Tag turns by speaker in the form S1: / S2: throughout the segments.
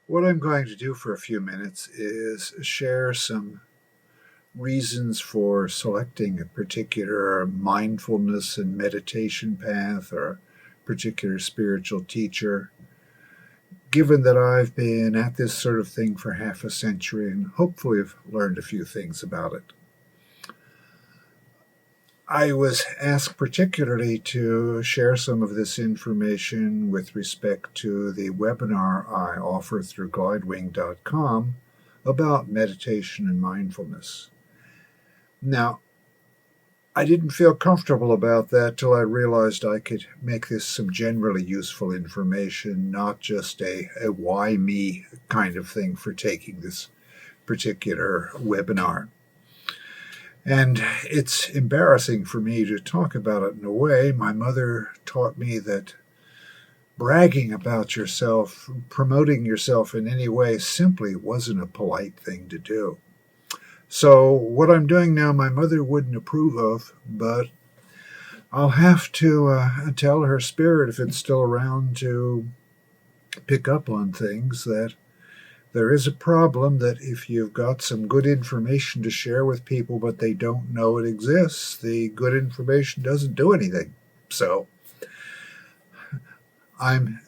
S1: What I'm going to do for a few minutes is share some reasons for selecting a particular mindfulness and meditation path or a particular spiritual teacher, given that I've been at this sort of thing for half a century and hopefully have learned a few things about it. I was asked particularly to share some of this information with respect to the webinar I offer through glidewing.com about meditation and mindfulness. Now, I didn't feel comfortable about that till I realized I could make this some generally useful information, not just a why me kind of thing for taking this particular webinar. And it's embarrassing for me to talk about it in a way. My mother taught me that bragging about yourself, promoting yourself in any way simply wasn't a polite thing to do. So what I'm doing now, my mother wouldn't approve of, but I'll have to tell her spirit, if it's still around, to pick up on things, that there is a problem, that if you've got some good information to share with people but they don't know it exists, the good information doesn't do anything. So I'm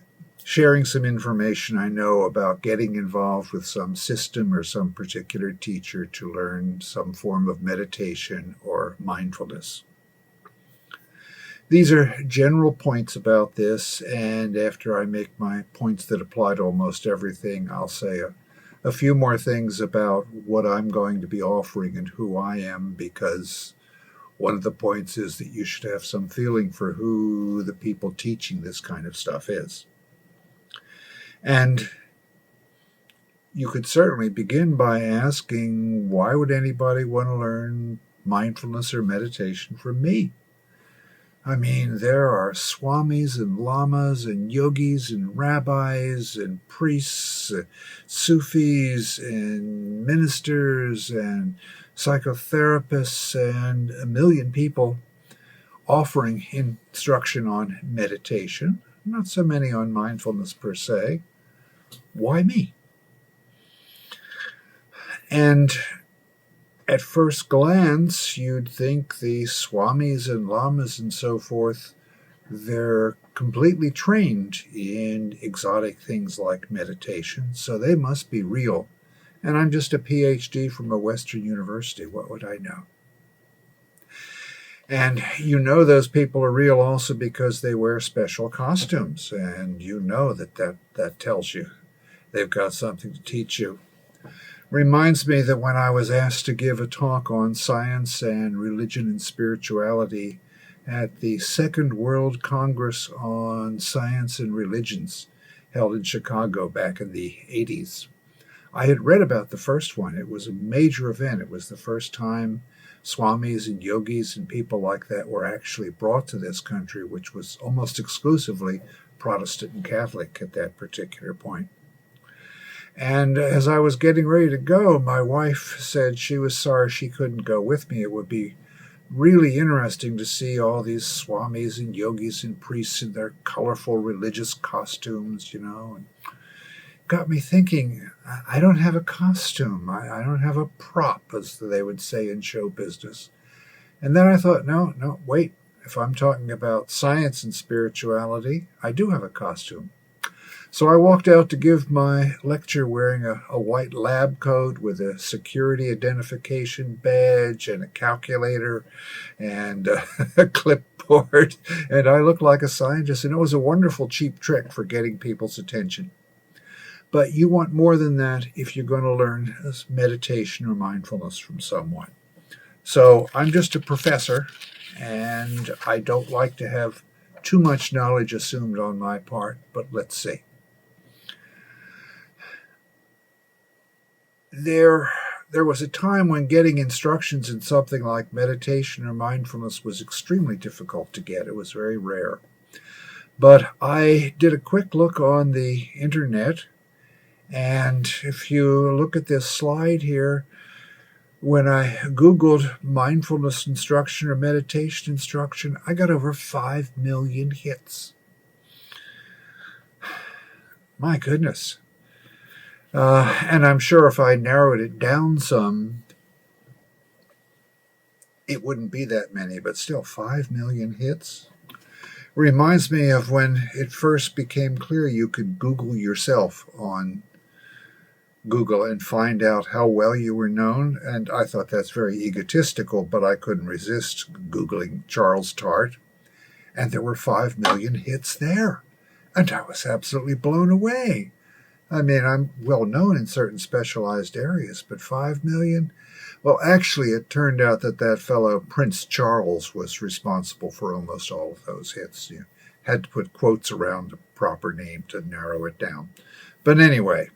S1: sharing some information I know about getting involved with some system or some particular teacher to learn some form of meditation or mindfulness. These are general points about this, and after I make my points that apply to almost everything, I'll say a few more things about what I'm going to be offering and who I am, because one of the points is that you should have some feeling for who the people teaching this kind of stuff is. And you could certainly begin by asking, why would anybody want to learn mindfulness or meditation from me? I mean, there are swamis and lamas and yogis and rabbis and priests, Sufis and ministers and psychotherapists and a million people offering instruction on meditation, not so many on mindfulness per se. Why me? And at first glance, you'd think the swamis and lamas and so forth, they're completely trained in exotic things like meditation, so they must be real. And I'm just a Ph.D. from a Western university. What would I know? And you know those people are real also because they wear special costumes, and you know that tells you they've got something to teach you. Reminds me that when I was asked to give a talk on science and religion and spirituality at the Second World Congress on Science and Religions held in Chicago back in the 80s. I had read about the first one. It was a major event. It was the first time swamis and yogis and people like that were actually brought to this country, which was almost exclusively Protestant and Catholic at that particular point. And as I was getting ready to go, my wife said she was sorry she couldn't go with me. It would be really interesting to see all these swamis and yogis and priests in their colorful religious costumes, and got me thinking, I don't have a costume. I don't have a prop, as they would say in show business. And then I thought, no, wait. If I'm talking about science and spirituality, I do have a costume. So I walked out to give my lecture wearing a white lab coat with a security identification badge and a calculator and a clipboard. And I looked like a scientist, and it was a wonderful cheap trick for getting people's attention. But you want more than that if you're going to learn meditation or mindfulness from someone. So I'm just a professor, and I don't like to have too much knowledge assumed on my part, but let's see. There was a time when getting instructions in something like meditation or mindfulness was extremely difficult to get. It was very rare. But I did a quick look on the internet, and if you look at this slide here, when I Googled mindfulness instruction or meditation instruction, I got over 5 million hits. My goodness. And I'm sure if I narrowed it down some, it wouldn't be that many, but still 5 million hits. Reminds me of when it first became clear you could Google yourself on Google and find out how well you were known. And I thought that's very egotistical, but I couldn't resist Googling Charles Tart. And there were 5 million hits there. And I was absolutely blown away. I mean, I'm well known in certain specialized areas, but 5 million? Well, actually, it turned out that fellow Prince Charles was responsible for almost all of those hits. You had to put quotes around the proper name to narrow it down. But anyway,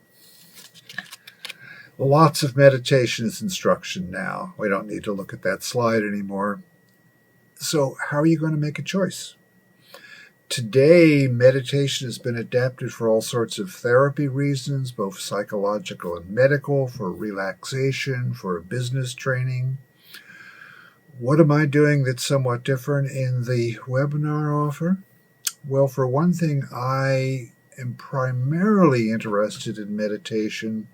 S1: lots of meditation is instruction now. We don't need to look at that slide anymore. So how are you going to make a choice? Today, meditation has been adapted for all sorts of therapy reasons, both psychological and medical, for relaxation, for business training. What am I doing that's somewhat different in the webinar offer? Well, for one thing, I am primarily interested in meditation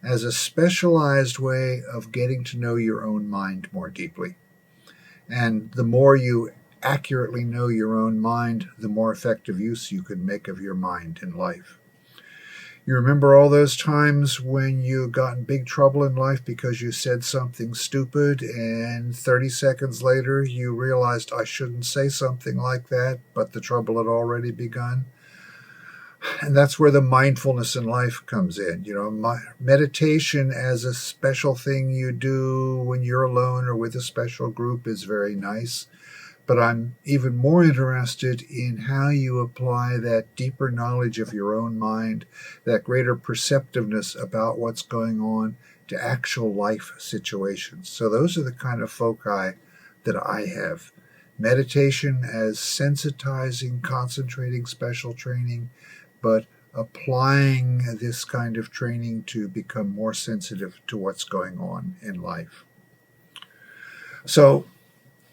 S1: as a specialized way of getting to know your own mind more deeply. And the more you accurately know your own mind, the more effective use you can make of your mind in life. You remember all those times when you got in big trouble in life because you said something stupid and 30 seconds later you realized I shouldn't say something like that, but the trouble had already begun? And that's where the mindfulness in life comes in. Meditation as a special thing you do when you're alone or with a special group is very nice. But I'm even more interested in how you apply that deeper knowledge of your own mind, that greater perceptiveness about what's going on to actual life situations. So those are the kind of foci that I have. Meditation as sensitizing, concentrating, special training, but applying this kind of training to become more sensitive to what's going on in life. So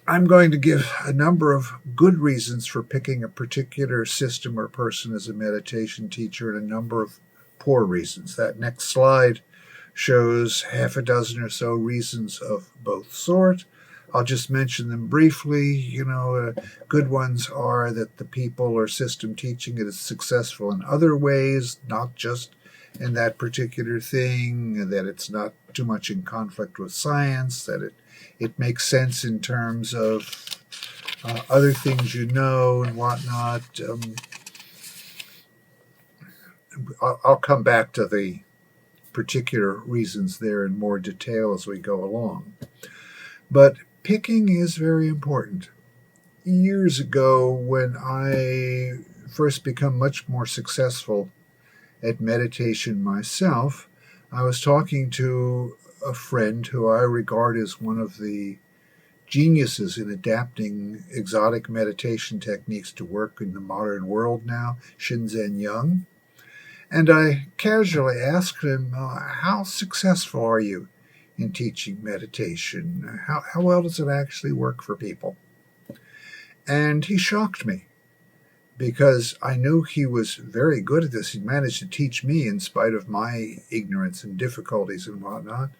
S1: I'm going to give a number of good reasons for picking a particular system or person as a meditation teacher and a number of poor reasons. That next slide shows half a dozen or so reasons of both sort. I'll just mention them briefly. Good ones are that the people or system teaching it is successful in other ways, not just in that particular thing, that it's not too much in conflict with science, that it makes sense in terms of other things and whatnot. I'll come back to the particular reasons there in more detail as we go along. But picking is very important. Years ago, when I first become much more successful at meditation myself, I was talking to a friend who I regard as one of the geniuses in adapting exotic meditation techniques to work in the modern world now, Shinzen Young. And I casually asked him, how successful are you in teaching meditation? How well does it actually work for people? And he shocked me, because I knew he was very good at this. He managed to teach me in spite of my ignorance and difficulties and whatnot.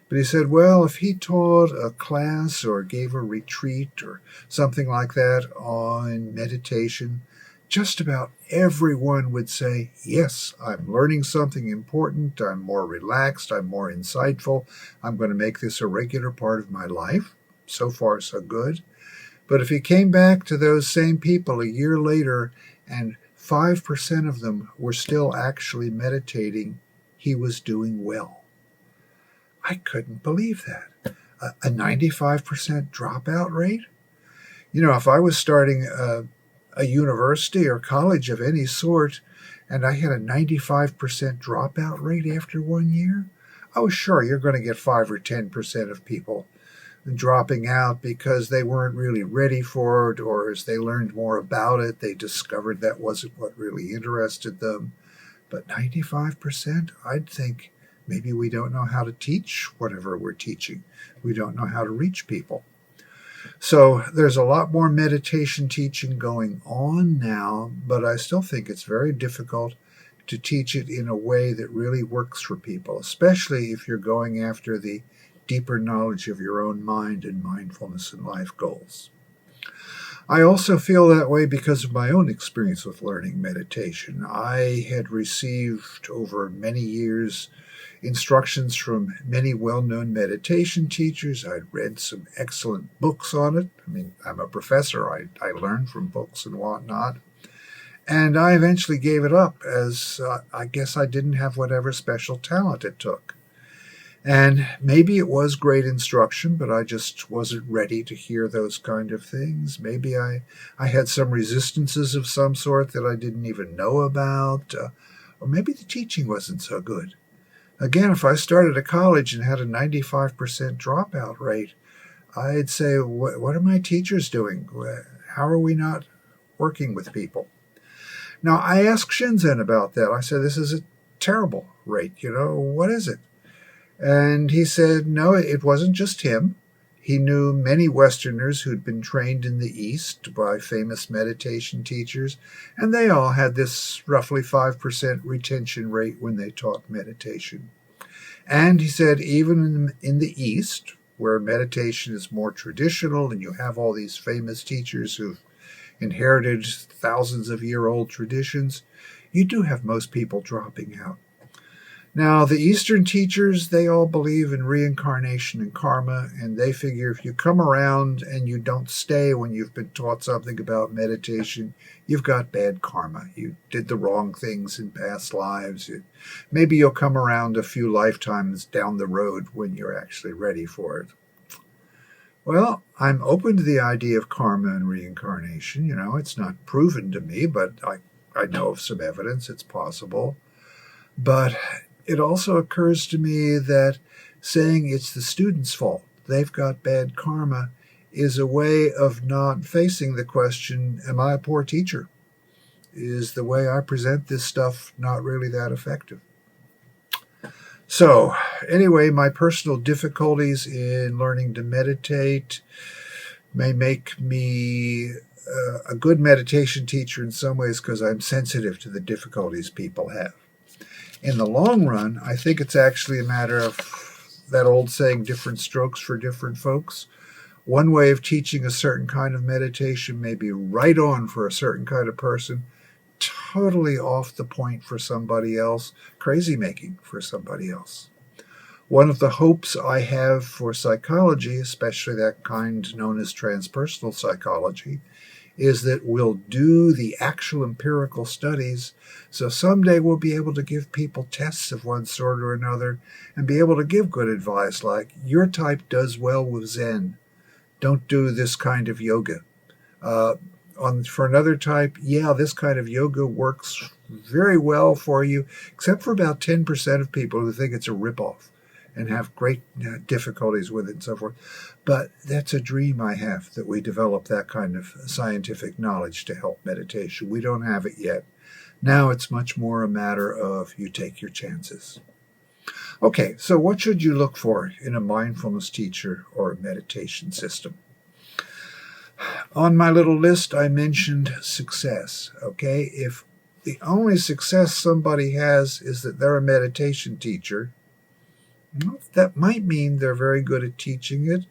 S1: But he said, well, if he taught a class or gave a retreat or something like that on meditation, just about everyone would say, yes, I'm learning something important, I'm more relaxed, I'm more insightful, I'm going to make this a regular part of my life. So far, so good. But if he came back to those same people a year later and 5% of them were still actually meditating, he was doing well. I couldn't believe that. A 95% dropout rate? If I was starting a university or college of any sort and I had a 95% dropout rate after 1 year, I was sure you're going to get 5 or 10% of people dropping out because they weren't really ready for it, or as they learned more about it, they discovered that wasn't what really interested them. But 95%, I'd think maybe we don't know how to teach whatever we're teaching. We don't know how to reach people. So there's a lot more meditation teaching going on now, but I still think it's very difficult to teach it in a way that really works for people, especially if you're going after the deeper knowledge of your own mind and mindfulness and life goals. I also feel that way because of my own experience with learning meditation. I had received over many years instructions from many well-known meditation teachers. I'd read some excellent books on it. I mean, I'm a professor. I learned from books and whatnot. And I eventually gave it up as I guess I didn't have whatever special talent it took. And maybe it was great instruction, but I just wasn't ready to hear those kind of things. Maybe I had some resistances of some sort that I didn't even know about, or maybe the teaching wasn't so good. Again, if I started a college and had a 95% dropout rate, I'd say, what are my teachers doing? How are we not working with people? Now, I asked Shinzen about that. I said, this is a terrible rate. What is it? And he said, no, it wasn't just him. He knew many Westerners who'd been trained in the East by famous meditation teachers, and they all had this roughly 5% retention rate when they taught meditation. And he said, even in the East, where meditation is more traditional and you have all these famous teachers who've inherited thousands of year-old traditions, you do have most people dropping out. Now, the Eastern teachers, they all believe in reincarnation and karma, and they figure if you come around and you don't stay when you've been taught something about meditation, you've got bad karma. You did the wrong things in past lives. Maybe you'll come around a few lifetimes down the road when you're actually ready for it. Well, I'm open to the idea of karma and reincarnation. It's not proven to me, but I know of some evidence it's possible. But it also occurs to me that saying it's the student's fault, they've got bad karma, is a way of not facing the question, am I a poor teacher? Is the way I present this stuff not really that effective? So, anyway, my personal difficulties in learning to meditate may make me a good meditation teacher in some ways because I'm sensitive to the difficulties people have. In the long run, I think it's actually a matter of that old saying, different strokes for different folks. One way of teaching a certain kind of meditation may be right on for a certain kind of person, totally off the point for somebody else, crazy making for somebody else. One of the hopes I have for psychology, especially that kind known as transpersonal psychology, is that we'll do the actual empirical studies, so someday we'll be able to give people tests of one sort or another and be able to give good advice like, your type does well with Zen. Don't do this kind of yoga. For another type, this kind of yoga works very well for you, except for about 10% of people who think it's a ripoff and have great difficulties with it and so forth. But that's a dream I have, that we develop that kind of scientific knowledge to help meditation. We don't have it yet. Now it's much more a matter of you take your chances. Okay, so what should you look for in a mindfulness teacher or a meditation system? On my little list, I mentioned success, okay? If the only success somebody has is that they're a meditation teacher, that might mean they're very good at teaching it,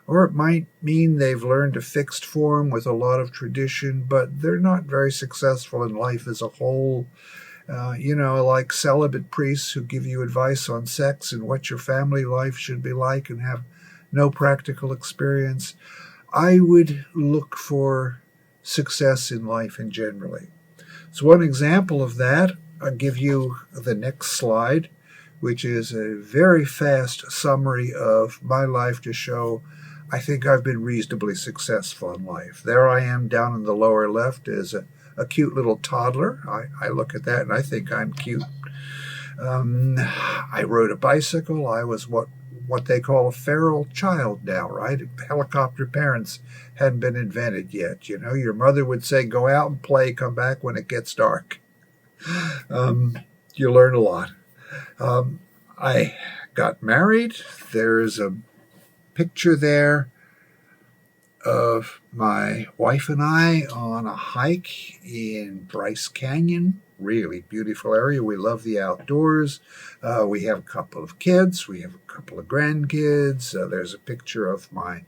S1: or it might mean they've learned a fixed form with a lot of tradition, but they're not very successful in life as a whole. Like celibate priests who give you advice on sex and what your family life should be like and have no practical experience. I would look for success in life in generally. So one example of that, I'll give you the next slide, which is a very fast summary of my life to show I think I've been reasonably successful in life. There I am down in the lower left as a cute little toddler. I look at that and I think I'm cute. I rode a bicycle. I was what they call a feral child now, right? Helicopter parents hadn't been invented yet. Your mother would say, go out and play, come back when it gets dark. You learn a lot. I got married. There is a picture there of my wife and I on a hike in Bryce Canyon, really beautiful area. We love the outdoors. We have a couple of kids. We have a couple of grandkids. There's a picture of my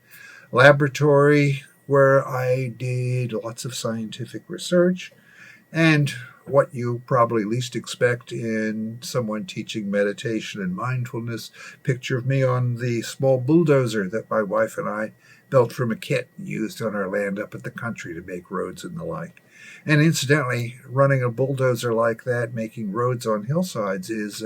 S1: laboratory where I did lots of scientific research. And what you probably least expect in someone teaching meditation and mindfulness, picture of me on the small bulldozer that my wife and I built from a kit used on our land up at the country to make roads and the like. And incidentally, running a bulldozer like that, making roads on hillsides, is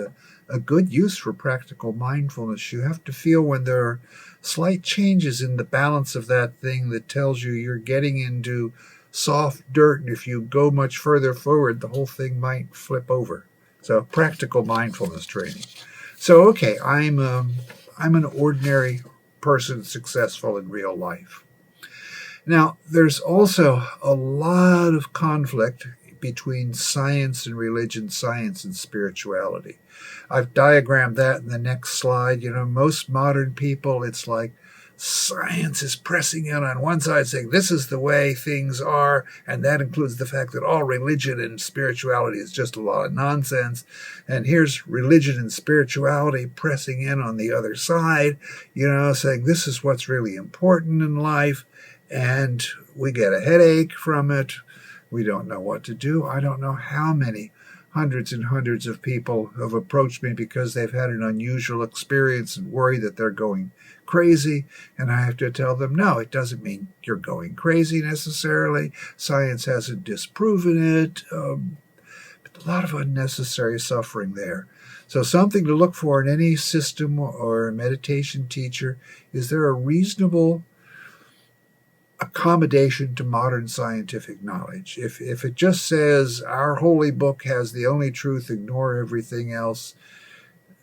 S1: a good use for practical mindfulness. You have to feel when there are slight changes in the balance of that thing that tells you you're getting into soft dirt, and if you go much further forward, the whole thing might flip over. So practical mindfulness training. So okay, I'm an ordinary person successful in real life. Now, there's also a lot of conflict between science and religion, science and spirituality. I've diagrammed that in the next slide. Most modern people, it's like science is pressing in on one side, saying this is the way things are, and that includes the fact that all religion and spirituality is just a lot of nonsense. And here's religion and spirituality pressing in on the other side, saying this is what's really important in life, and we get a headache from it. We don't know what to do. I don't know how many hundreds and hundreds of people have approached me because they've had an unusual experience and worry that they're going crazy. And I have to tell them, no, it doesn't mean you're going crazy necessarily. Science hasn't disproven it. But a lot of unnecessary suffering there. So something to look for in any system or meditation teacher, is there a reasonable accommodation to modern scientific knowledge? If it just says our holy book has the only truth, ignore everything else,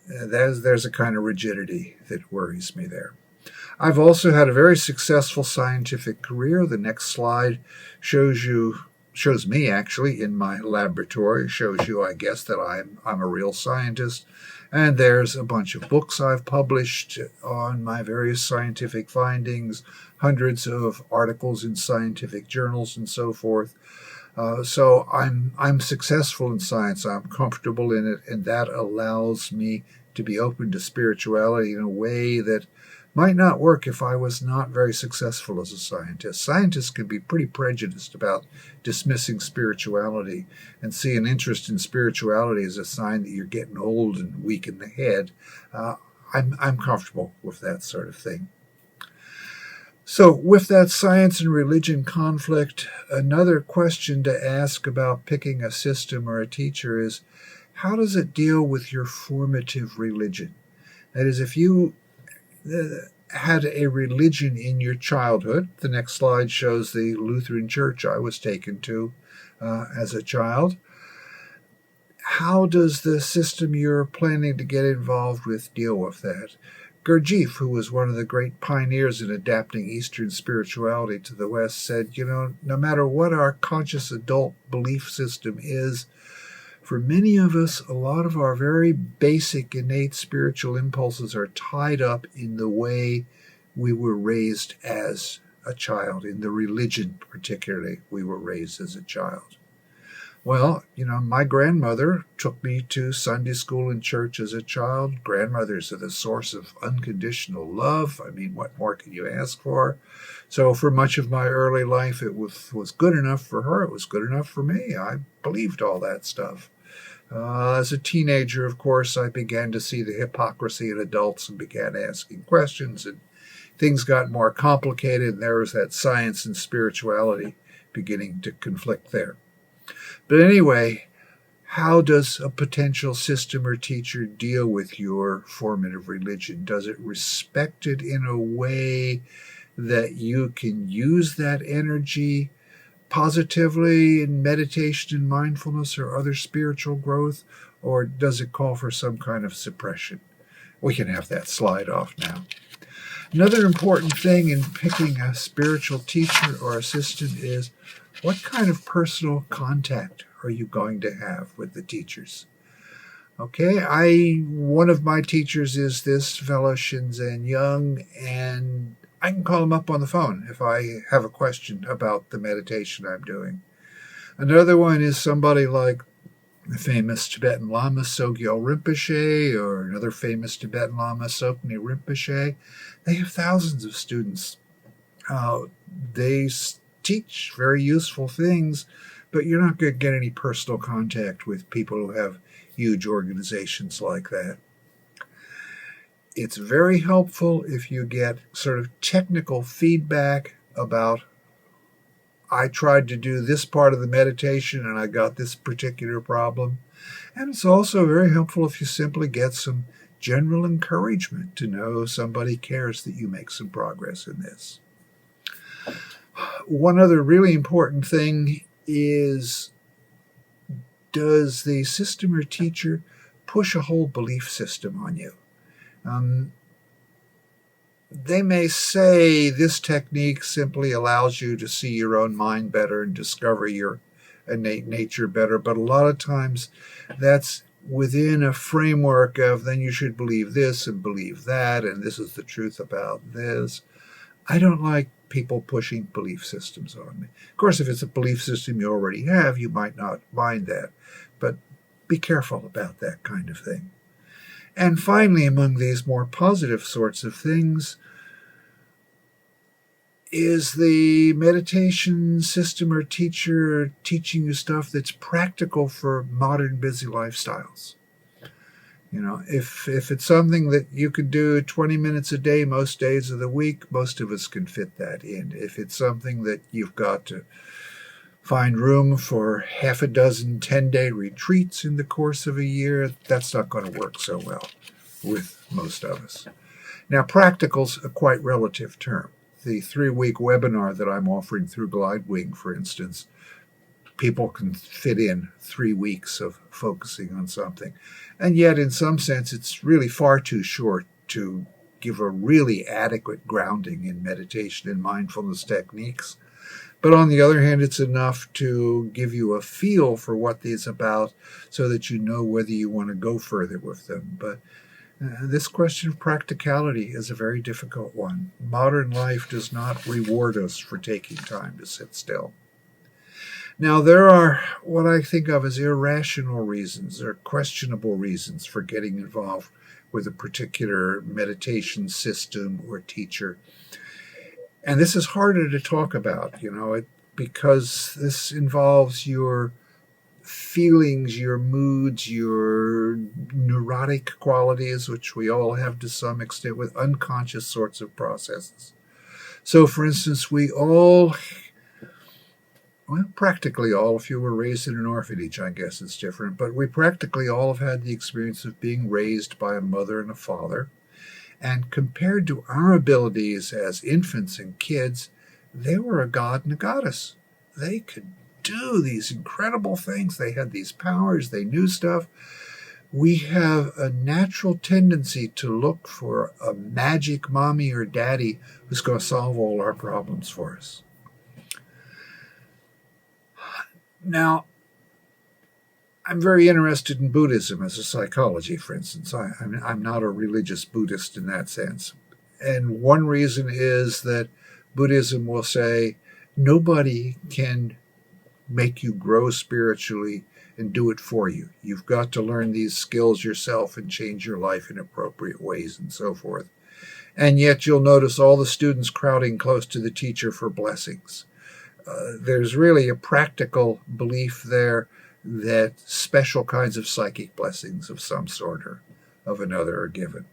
S1: there's a kind of rigidity that worries me there. I've also had a very successful scientific career. The next slide shows me actually in my laboratory, shows you, I guess, that I'm a real scientist. And there's a bunch of books I've published on my various scientific findings, hundreds of articles in scientific journals and so forth. So I'm successful in science. I'm comfortable in it, and that allows me to be open to spirituality in a way that might not work if I was not very successful as a scientist. Scientists can be pretty prejudiced about dismissing spirituality and see an interest in spirituality as a sign that you're getting old and weak in the head. I'm comfortable with that sort of thing. So with that science and religion conflict, another question to ask about picking a system or a teacher is, how does it deal with your formative religion? That is, if you had a religion in your childhood. The next slide shows the Lutheran church I was taken to as a child. How does the system you're planning to get involved with deal with that? Gurdjieff, who was one of the great pioneers in adapting Eastern spirituality to the West, said, no matter what our conscious adult belief system is, for many of us, a lot of our very basic innate spiritual impulses are tied up in the way we were raised as a child, in the religion particularly we were raised as a child. Well, my grandmother took me to Sunday school and church as a child. Grandmothers are the source of unconditional love. I mean, what more can you ask for? So for much of my early life, it was good enough for her. It was good enough for me. I believed all that stuff. As a teenager, of course, I began to see the hypocrisy in adults and began asking questions, and things got more complicated, and there was that science and spirituality beginning to conflict there. But anyway, how does a potential system or teacher deal with your formative religion? Does it respect it in a way that you can use that energy positively in meditation and mindfulness or other spiritual growth, or does it call for some kind of suppression? We can have that slide off now. Another important thing in picking a spiritual teacher or assistant is, what kind of personal contact are you going to have with the teachers? Okay, one of my teachers is this fellow Shinzen Young, and I can call him up on the phone if I have a question about the meditation I'm doing. Another one is somebody like The famous Tibetan Lama Sogyal Rinpoche, or another famous Tibetan Lama Tsoknyi Rinpoche, they have thousands of students. They teach very useful things, but you're not going to get any personal contact with people who have huge organizations like that. It's very helpful if you get sort of technical feedback about, I tried to do this part of the meditation and I got this particular problem. And it's also very helpful if you simply get some general encouragement to know somebody cares that you make some progress in this. One other really important thing is, does the system or teacher push a whole belief system on you? They may say this technique simply allows you to see your own mind better and discover your innate nature better, but a lot of times that's within a framework of, then you should believe this and believe that, and this is the truth about this. I don't like people pushing belief systems on me. Of course, if it's a belief system you already have, you might not mind that, but be careful about that kind of thing. And finally, among these more positive sorts of things, is the meditation system or teacher teaching you stuff that's practical for modern busy lifestyles. If it's something that you could do 20 minutes a day most days of the week, most of us can fit that in. If it's something that you've got to find room for half a dozen 10-day retreats in the course of a year, that's not going to work so well with most of us. Now, practical's a quite relative term. The 3-week webinar that I'm offering through Glidewing, for instance, people can fit in 3 weeks of focusing on something. And yet, in some sense, it's really far too short to give a really adequate grounding in meditation and mindfulness techniques. But on the other hand, it's enough to give you a feel for what these are about so that you know whether you want to go further with them. But this question of practicality is a very difficult one. Modern life does not reward us for taking time to sit still. Now, there are what I think of as irrational reasons or questionable reasons for getting involved with a particular meditation system or teacher. And this is harder to talk about, because this involves your feelings, your moods, your neurotic qualities, which we all have to some extent, with unconscious sorts of processes. So, for instance, practically all, if you were raised in an orphanage, I guess it's different, but we practically all have had the experience of being raised by a mother and a father. And compared to our abilities as infants and kids, they were a god and a goddess. They could do these incredible things. They had these powers. They knew stuff. We have a natural tendency to look for a magic mommy or daddy who's going to solve all our problems for us. Now, I'm very interested in Buddhism as a psychology, for instance. I'm not a religious Buddhist in that sense. And one reason is that Buddhism will say nobody can make you grow spiritually and do it for you. You've got to learn these skills yourself and change your life in appropriate ways and so forth. And yet you'll notice all the students crowding close to the teacher for blessings. There's really a practical belief there that special kinds of psychic blessings of some sort or of another are given.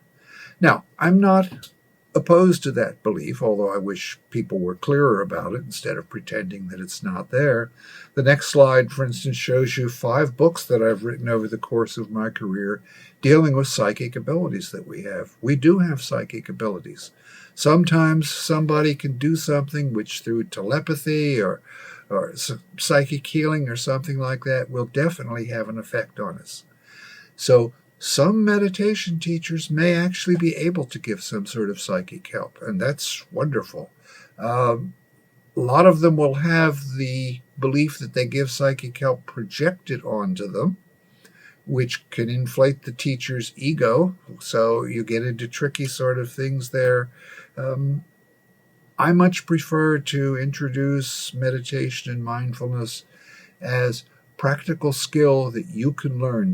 S1: Now, I'm not opposed to that belief, although I wish people were clearer about it instead of pretending that it's not there. The next slide, for instance, shows you 5 books that I've written over the course of my career dealing with psychic abilities that we have. We do have psychic abilities. Sometimes somebody can do something which through telepathy or psychic healing or something like that will definitely have an effect on us. So some meditation teachers may actually be able to give some sort of psychic help, and that's wonderful. A lot of them will have the belief that they give psychic help projected onto them, which can inflate the teacher's ego, so you get into tricky sort of things there. I much prefer to introduce meditation and mindfulness as practical skill that you can learn,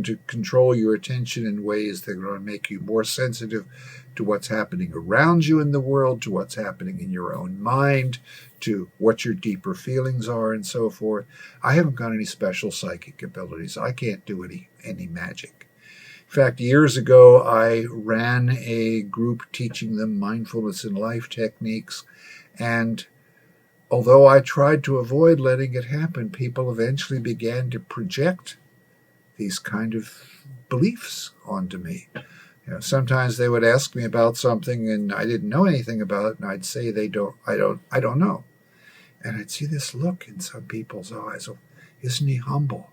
S1: to control your attention in ways that are going to make you more sensitive to what's happening around you in the world, to what's happening in your own mind, to what your deeper feelings are, and so forth. I haven't got any special psychic abilities. I can't do any magic. In fact, years ago, I ran a group teaching them mindfulness and life techniques, and although I tried to avoid letting it happen, people eventually began to project these kind of beliefs onto me. Sometimes they would ask me about something and I didn't know anything about it, and I'd say I don't know. And I'd see this look in some people's eyes of, isn't he humble?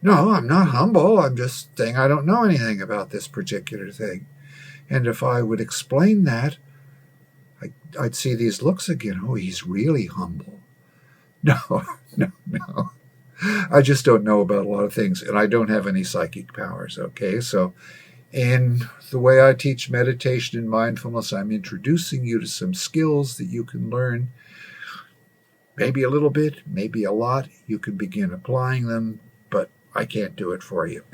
S1: No, I'm not humble. I'm just saying I don't know anything about this particular thing. And if I would explain that, I'd see these looks again. Oh, he's really humble. No. I just don't know about a lot of things, and I don't have any psychic powers, okay? So in the way I teach meditation and mindfulness, I'm introducing you to some skills that you can learn. Maybe a little bit, maybe a lot. You can begin applying them, but I can't do it for you.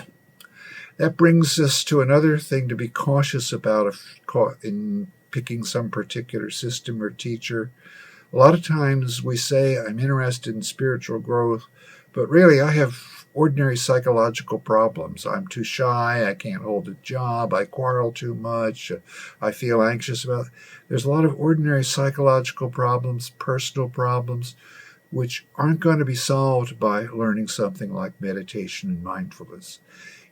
S1: That brings us to another thing to be cautious about in picking some particular system or teacher. A lot of times we say, I'm interested in spiritual growth, but really I have ordinary psychological problems. I'm too shy, I can't hold a job, I quarrel too much, I feel anxious about it. There's a lot of ordinary psychological problems, personal problems, which aren't going to be solved by learning something like meditation and mindfulness.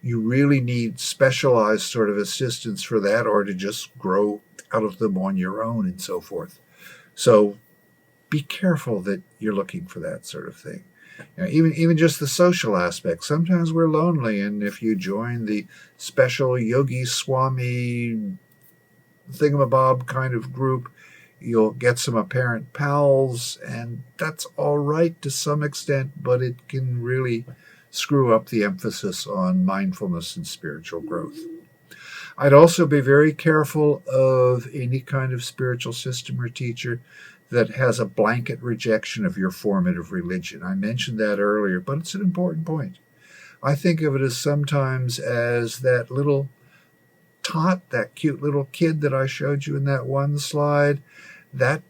S1: You really need specialized sort of assistance for that, or to just grow out of them on your own and so forth. So be careful that you're looking for that sort of thing. Even just the social aspect. Sometimes we're lonely, and if you join the special yogi swami thingamabob kind of group, you'll get some apparent pals, and that's all right to some extent, but it can really screw up the emphasis on mindfulness and spiritual growth. I'd also be very careful of any kind of spiritual system or teacher that has a blanket rejection of your formative religion. I mentioned that earlier, but it's an important point. I think of it as sometimes as that little tot, that cute little kid that I showed you in that one slide. That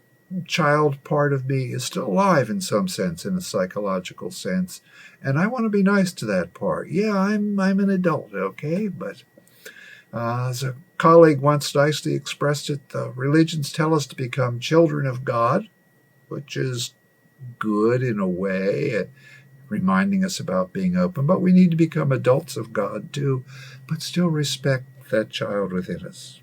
S1: child part of me is still alive in some sense, in a psychological sense, and I want to be nice to that part. Yeah, I'm an adult, okay, but as a colleague once nicely expressed it, the religions tell us to become children of God, which is good in a way, reminding us about being open, but we need to become adults of God too, but still respect that child within us.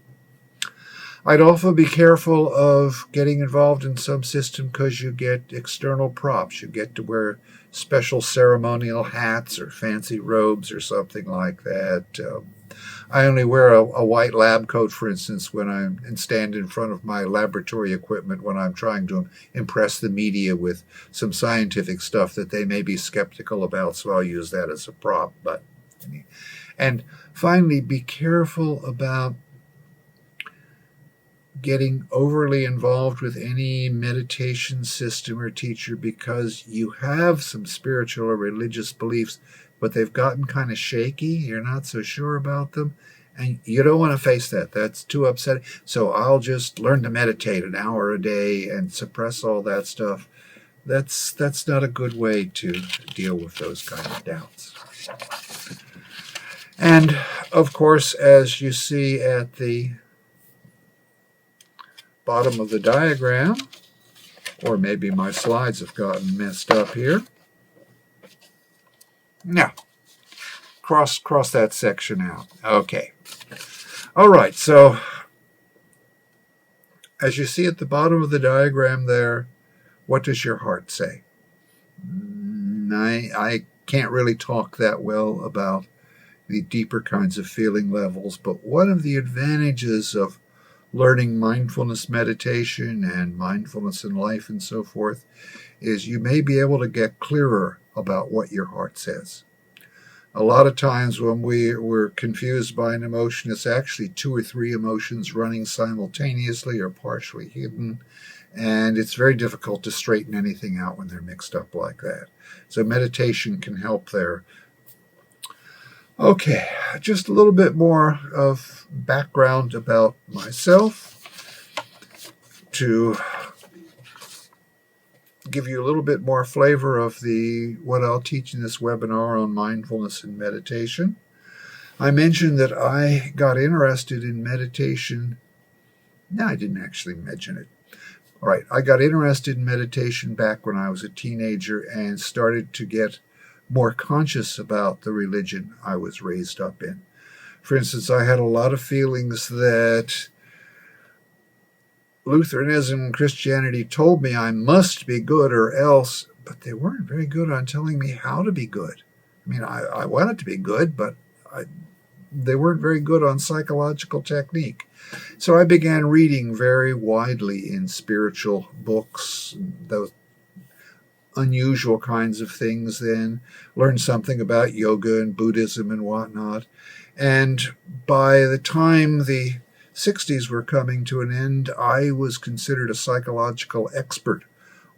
S1: I'd also be careful of getting involved in some system because you get external props. You get to wear special ceremonial hats or fancy robes or something like that. I only wear a white lab coat, for instance, and stand in front of my laboratory equipment when I'm trying to impress the media with some scientific stuff that they may be skeptical about, so I'll use that as a prop. And finally, be careful about getting overly involved with any meditation system or teacher because you have some spiritual or religious beliefs, but they've gotten kind of shaky. You're not so sure about them, and you don't want to face that. That's too upsetting. So I'll just learn to meditate an hour a day and suppress all that stuff. That's not a good way to deal with those kind of doubts. And, of course, as you see at the bottom of the diagram, or maybe my slides have gotten messed up here. Now, cross that section out. Okay. All right, so as you see at the bottom of the diagram there, what does your heart say? I can't really talk that well about the deeper kinds of feeling levels, but one of the advantages of learning mindfulness meditation and mindfulness in life and so forth is you may be able to get clearer about what your heart says. A lot of times when we're confused by an emotion, it's actually 2 or 3 emotions running simultaneously or partially hidden, And it's very difficult to straighten anything out when they're mixed up like that. So meditation can help there. Okay, just a little bit more of background about myself to give you a little bit more flavor of what I'll teach in this webinar on mindfulness and meditation. I mentioned that I got interested in meditation. No, I didn't actually mention it. All right, I got interested in meditation back when I was a teenager and started to get more conscious about the religion I was raised up in. For instance, I had a lot of feelings that Lutheranism and Christianity told me I must be good or else, but they weren't very good on telling me how to be good. I mean, I wanted to be good, but they weren't very good on psychological technique. So I began reading very widely in spiritual books, those unusual kinds of things, then learned something about yoga and Buddhism and whatnot. And by the time the 60s were coming to an end, I was considered a psychological expert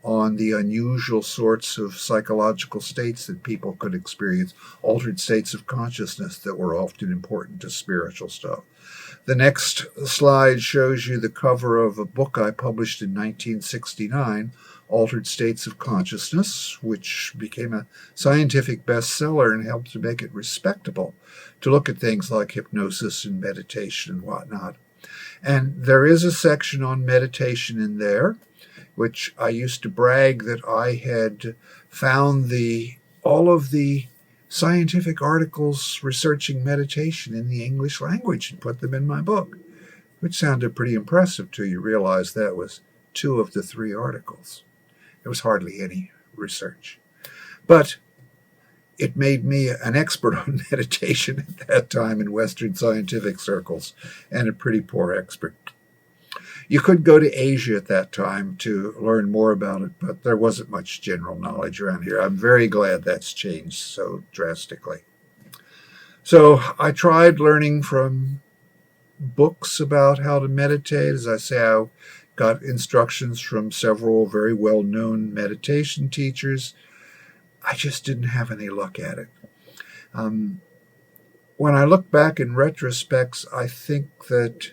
S1: on the unusual sorts of psychological states that people could experience, altered states of consciousness that were often important to spiritual stuff. The next slide shows you the cover of a book I published in 1969, Altered States of Consciousness, which became a scientific bestseller and helped to make it respectable to look at things like hypnosis and meditation and whatnot. And there is a section on meditation in there, which I used to brag that I had found all of the scientific articles researching meditation in the English language and put them in my book, which sounded pretty impressive till you realize that was 2 of the 3 articles. There was hardly any research. But it made me an expert on meditation at that time in Western scientific circles, and a pretty poor expert. You could go to Asia at that time to learn more about it, but there wasn't much general knowledge around here. I'm very glad that's changed so drastically. So I tried learning from books about how to meditate. As I say, I got instructions from several very well-known meditation teachers. I just didn't have any luck at it. When I look back in retrospects, I think that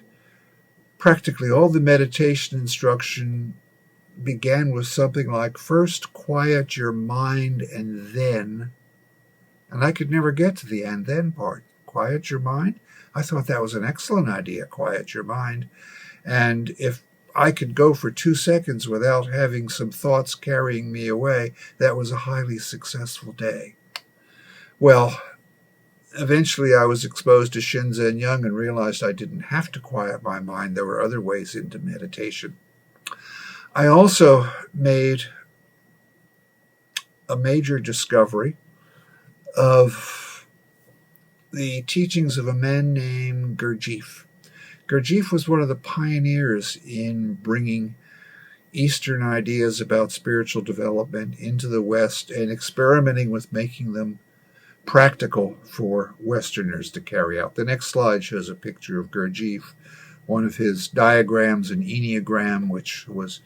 S1: practically all the meditation instruction began with something like, first quiet your mind and then, and I could never get to the and then part. Quiet your mind? I thought that was an excellent idea, quiet your mind. And if I could go for 2 seconds without having some thoughts carrying me away, that was a highly successful day. Well, eventually I was exposed to Shinzen Young and realized I didn't have to quiet my mind. There were other ways into meditation. I also made a major discovery of the teachings of a man named Gurdjieff. Gurdjieff was one of the pioneers in bringing Eastern ideas about spiritual development into the West and experimenting with making them practical for Westerners to carry out. The next slide shows a picture of Gurdjieff, one of his diagrams, an Enneagram, which was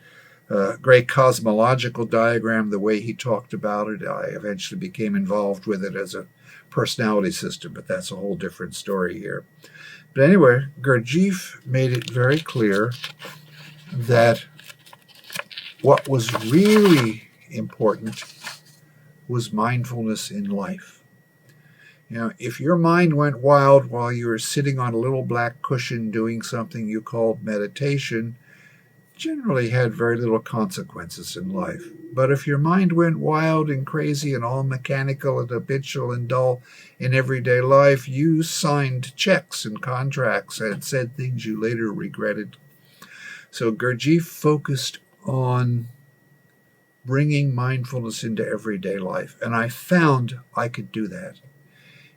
S1: a great cosmological diagram, the way he talked about it. I eventually became involved with it as a personality system, but that's a whole different story here. But anyway, Gurdjieff made it very clear that what was really important was mindfulness in life. You know, if your mind went wild while you were sitting on a little black cushion doing something you called meditation, generally had very little consequences in life. But if your mind went wild and crazy and all mechanical and habitual and dull in everyday life, you signed checks and contracts and said things you later regretted. So Gurdjieff focused on bringing mindfulness into everyday life, and I found I could do that.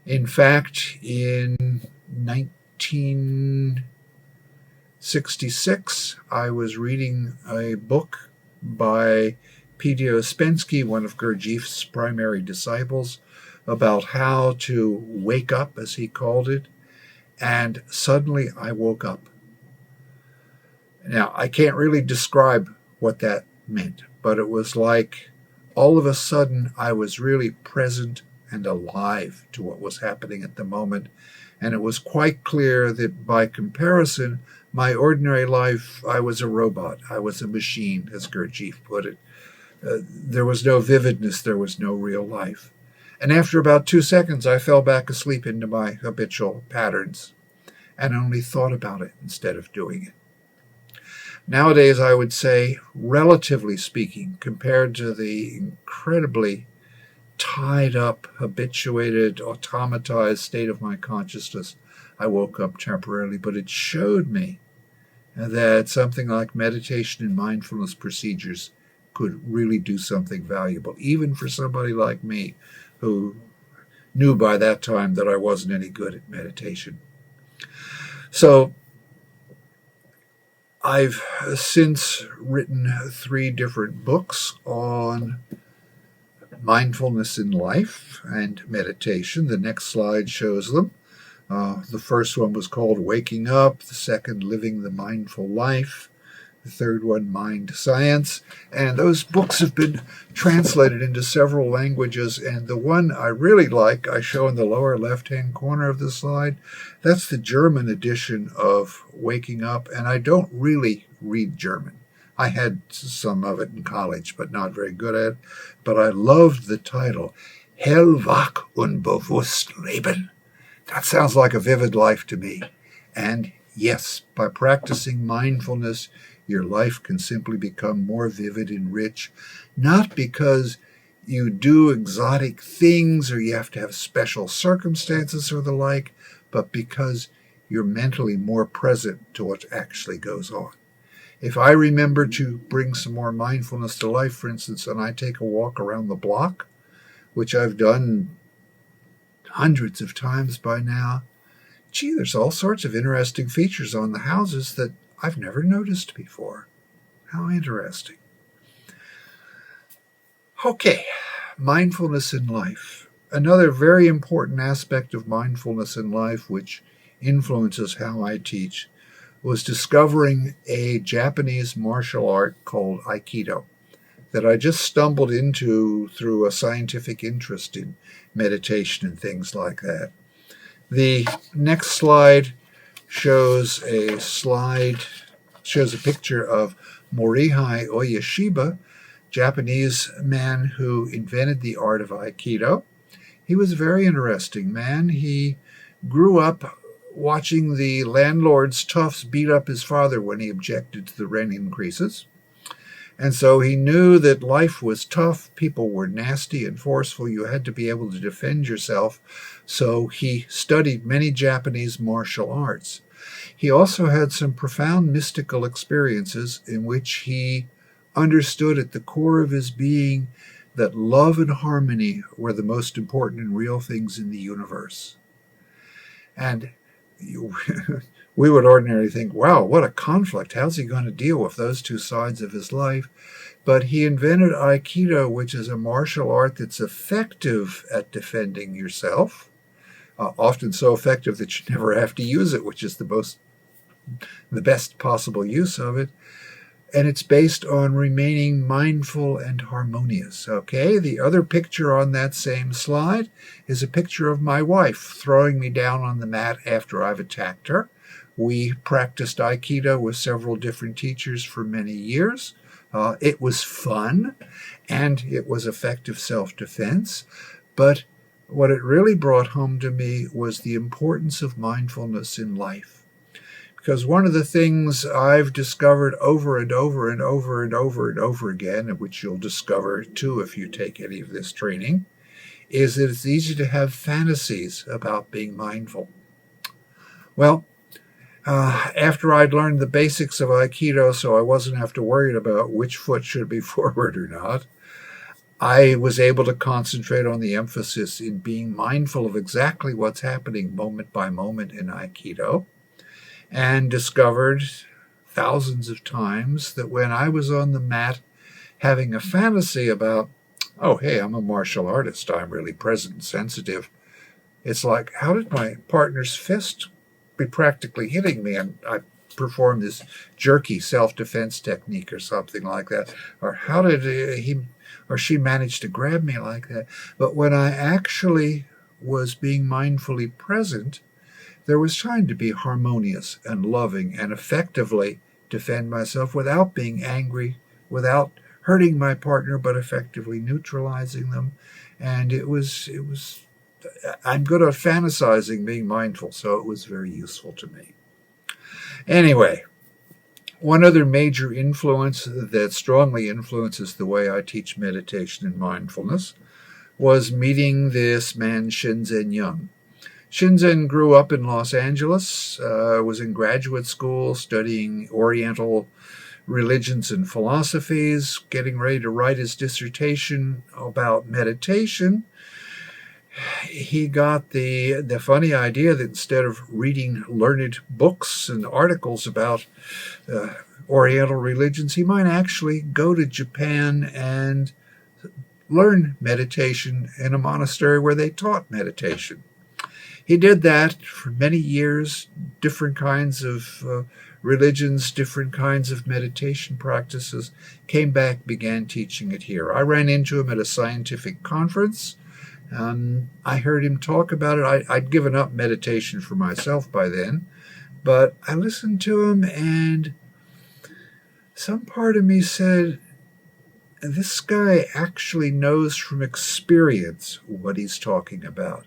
S1: In fact, in 1966, I was reading a book by Ph.D. Ouspensky, one of Gurdjieff's primary disciples, about how to wake up, as he called it, and suddenly I woke up. Now, I can't really describe what that meant. But it was like all of a sudden I was really present and alive to what was happening at the moment. And it was quite clear that by comparison, my ordinary life, I was a robot. I was a machine, as Gurdjieff put it. There was no vividness. There was no real life. And after about 2 seconds, I fell back asleep into my habitual patterns and only thought about it instead of doing it. Nowadays, I would say, relatively speaking, compared to the incredibly tied up, habituated, automatized state of my consciousness, I woke up temporarily, but it showed me that something like meditation and mindfulness procedures could really do something valuable, even for somebody like me who knew by that time that I wasn't any good at meditation. So I've since written 3 different books on mindfulness in life and meditation. The next slide shows them. The first one was called Waking Up, the second, Living the Mindful Life, the third one, Mind Science. And those books have been translated into several languages, and the one I really like, I show in the lower left-hand corner of the slide. That's the German edition of Waking Up, and I don't really read German. I had some of it in college, but not very good at it. But I loved the title, Hellwach und bewusst leben. That sounds like a vivid life to me. And yes, by practicing mindfulness, your life can simply become more vivid and rich, not because you do exotic things or you have to have special circumstances or the like, but because you're mentally more present to what actually goes on. If I remember to bring some more mindfulness to life, for instance, and I take a walk around the block, which I've done hundreds of times by now, there's all sorts of interesting features on the houses that I've never noticed before. How interesting. Okay, mindfulness in life. Another very important aspect of mindfulness in life, which influences how I teach, was discovering a Japanese martial art called Aikido that I just stumbled into through a scientific interest in meditation and things like that. The next slide shows a picture of Morihei Oyashiba, Japanese man who invented the art of Aikido. He was a very interesting man. He grew up watching the landlord's toughs beat up his father when he objected to the rent increases. And so he knew that life was tough, people were nasty and forceful, you had to be able to defend yourself. So he studied many Japanese martial arts. He also had some profound mystical experiences in which he understood at the core of his being that love and harmony were the most important and real things in the universe. And we would ordinarily think, wow, what a conflict. How's he going to deal with those two sides of his life? But he invented Aikido, which is a martial art that's effective at defending yourself, often so effective that you never have to use it, which is the best possible use of it. And it's based on remaining mindful and harmonious. Okay, the other picture on that same slide is a picture of my wife throwing me down on the mat after I've attacked her. We practiced Aikido with several different teachers for many years. It was fun, and it was effective self-defense. But what it really brought home to me was the importance of mindfulness in life. Because one of the things I've discovered over and over and over and over and over again, and which you'll discover too if you take any of this training, is that it's easy to have fantasies about being mindful. Well, after I'd learned the basics of Aikido, so I wasn't have to worry about which foot should be forward or not, I was able to concentrate on the emphasis in being mindful of exactly what's happening moment by moment in Aikido, and discovered thousands of times that when I was on the mat having a fantasy about, oh, hey, I'm a martial artist, I'm really present and sensitive, it's like, how did my partner's fist be practically hitting me? And I perform this jerky self-defense technique or something like that? Or how did he or she manage to grab me like that? But when I actually was being mindfully present, there was trying to be harmonious and loving and effectively defend myself without being angry, without hurting my partner, but effectively neutralizing them. And I'm good at fantasizing being mindful, so it was very useful to me. Anyway, one other major influence that strongly influences the way I teach meditation and mindfulness was meeting this man, Shinzen Young. Shinzen grew up in Los Angeles, was in graduate school studying Oriental religions and philosophies, getting ready to write his dissertation about meditation. He got the funny idea that instead of reading learned books and articles about Oriental religions, he might actually go to Japan and learn meditation in a monastery where they taught meditation. He did that for many years, different kinds of religions, different kinds of meditation practices, came back, began teaching it here. I ran into him at a scientific conference. I heard him talk about it. I'd given up meditation for myself by then, but I listened to him, and some part of me said, this guy actually knows from experience what he's talking about.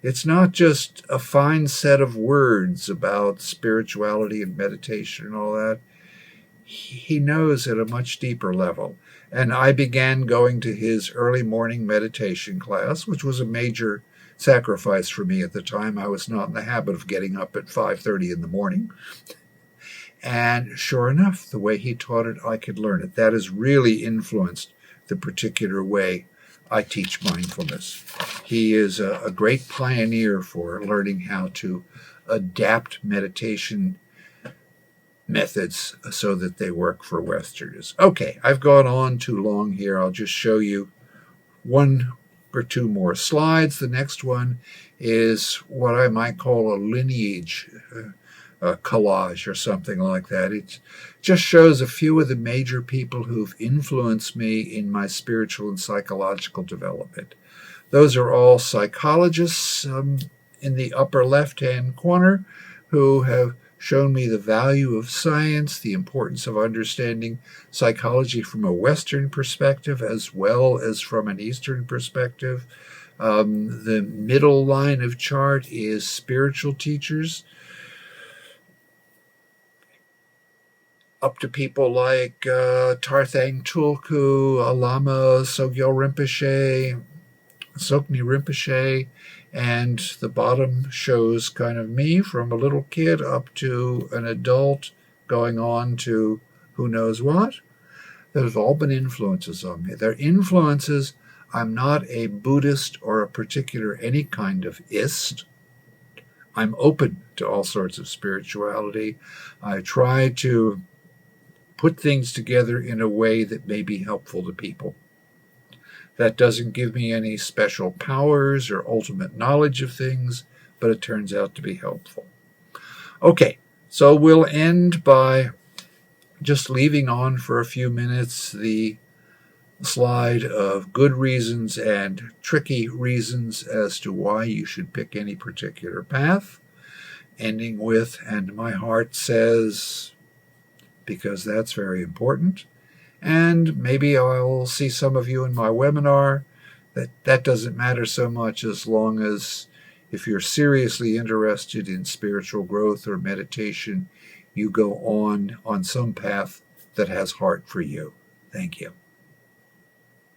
S1: It's not just a fine set of words about spirituality and meditation and all that. He knows at a much deeper level. And I began going to his early morning meditation class, which was a major sacrifice for me at the time. I was not in the habit of getting up at 5:30 in the morning. And sure enough, the way he taught it, I could learn it. That has really influenced the particular way I teach mindfulness. He is a great pioneer for learning how to adapt meditation methods so that they work for Westerners. Okay, I've gone on too long here. I'll just show you one or two more slides. The next one is what I might call a lineage collage or something like that. It just shows a few of the major people who've influenced me in my spiritual and psychological development. Those are all psychologists in the upper left-hand corner who have shown me the value of science, the importance of understanding psychology from a Western perspective as well as from an Eastern perspective. The middle line of chart is spiritual teachers, up to people like Tarthang Tulku, Alama Sogyal Rinpoche, Sokni Rinpoche, and the bottom shows kind of me from a little kid up to an adult going on to who knows what. That have all been influences on me. They're influences. I'm not a Buddhist or a particular any kind of ist. I'm open to all sorts of spirituality. I try to put things together in a way that may be helpful to people. That doesn't give me any special powers or ultimate knowledge of things, but it turns out to be helpful. Okay, so we'll end by just leaving on for a few minutes the slide of good reasons and tricky reasons as to why you should pick any particular path, ending with, and my heart says, because that's very important. And maybe I'll see some of you in my webinar. That doesn't matter so much as long as if you're seriously interested in spiritual growth or meditation, you go on some path that has heart for you. Thank you.